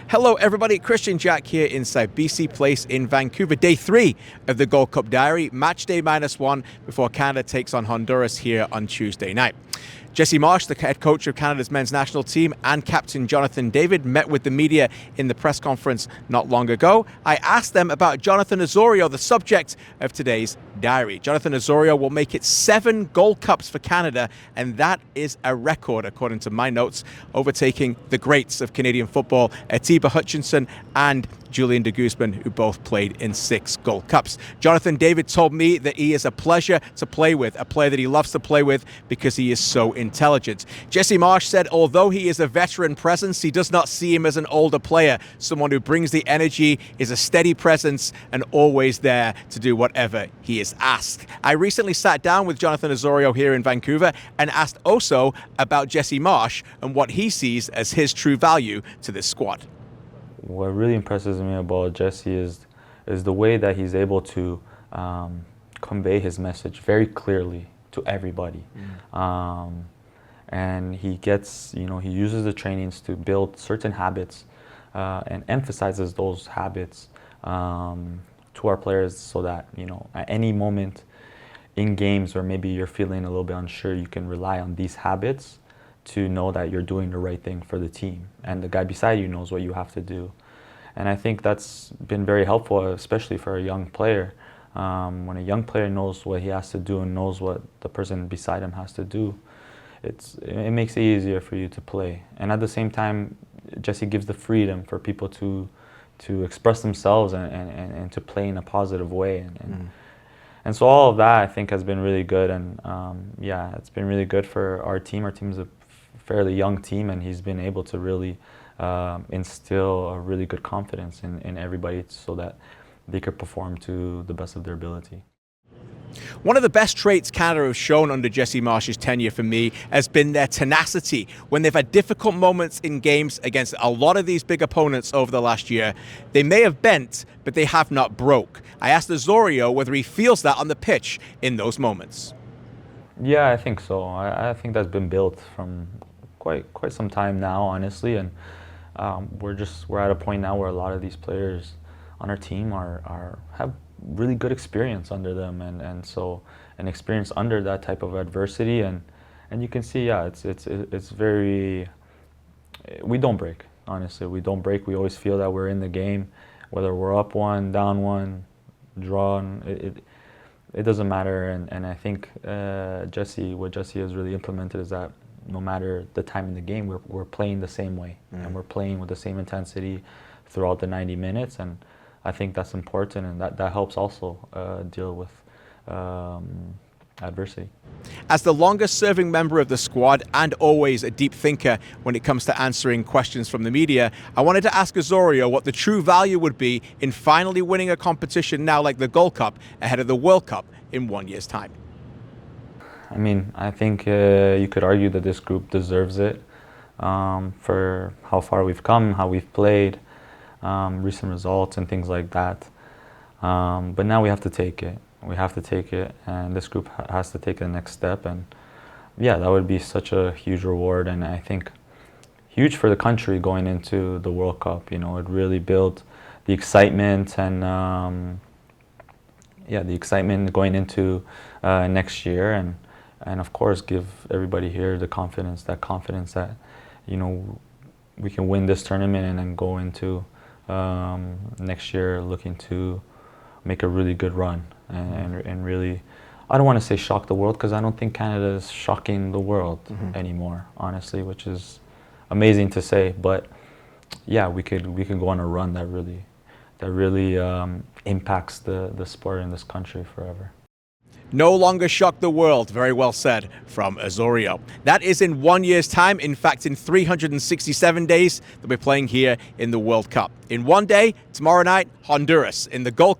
Hello everybody, Christian Jack here inside BC Place in Vancouver. Day 3 of the Gold Cup Diary, match day -1 before Canada takes on Honduras here on Tuesday night. Jesse Marsch, the head coach of Canada's men's national team, and captain Jonathan David met with the media in the press conference not long ago. I asked them about Jonathan Osorio, the subject of today's diary. Jonathan Osorio will make it 7 Gold Cups for Canada, and that is a record, according to my notes, overtaking the greats of Canadian football, Atiba Hutchinson and Julian de Guzman, who both played in 6 Gold Cups. Jonathan David told me that he is a pleasure to play with, a player that he loves to play with because he is so intelligent. Jesse Marsch said although he is a veteran presence, he does not see him as an older player, someone who brings the energy, is a steady presence, and always there to do whatever he is asked. I recently sat down with Jonathan Osorio here in Vancouver and asked Oso about Jesse Marsch and what he sees as his true value to this squad. What really impresses me about Jesse is the way that he's able to convey his message very clearly to everybody. And he gets, he uses the trainings to build certain habits and emphasizes those habits to our players so that, at any moment in games where maybe you're feeling a little bit unsure, you can rely on these habits to know that you're doing the right thing for the team. And the guy beside you knows what you have to do. And I think that's been very helpful, especially for a young player. When a young player knows what he has to do and knows what the person beside him has to do, it makes it easier for you to play. And at the same time, Jesse gives the freedom for people to express themselves and to play in a positive way. And so all of that, I think, has been really good. And yeah, it's been really good for our team. Our team is a fairly young team, and he's been able to really instill a really good confidence in everybody so that they could perform to the best of their ability. One of the best traits Canada have shown under Jesse Marsch's tenure for me has been their tenacity. When they've had difficult moments in games against a lot of these big opponents over the last year, they may have bent, but they have not broke. I asked Osorio whether he feels that on the pitch in those moments. Yeah, I think so. I think that's been built from quite some time now, honestly, and we're at a point now where a lot of these players on our team have really good experience under them, and so an experience under that type of adversity, and you can see, yeah, it's very, we don't break. Honestly, we don't break. We always feel that we're in the game, whether we're up 1, down 1, drawn. It doesn't matter, and I think what Jesse has really implemented is that no matter the time in the game, we're playing the same way, and we're playing with the same intensity throughout the 90 minutes, and I think that's important, and that helps also deal with adversity. As the longest-serving member of the squad and always a deep thinker when it comes to answering questions from the media, I wanted to ask Osorio what the true value would be in finally winning a competition now like the Gold Cup ahead of the World Cup in 1 year's time. I mean, I think you could argue that this group deserves it for how far we've come, how we've played, recent results and things like that. But now we have to take it. We have to take it, and this group has to take the next step. And yeah, that would be such a huge reward, and I think huge for the country going into the World Cup. It really built the excitement, and yeah, the excitement going into next year, and of course give everybody here the confidence that we can win this tournament and then go into next year looking to make a really good run and really, I don't want to say shock the world, because I don't think Canada is shocking the world anymore, honestly, which is amazing to say. But yeah, we could go on a run that really impacts the sport in this country forever. No longer shock the world. Very well said from Osorio. That is in 1 year's time. In fact, in 367 days, they'll be playing here in the World Cup. In 1 day, tomorrow night, Honduras in the Gold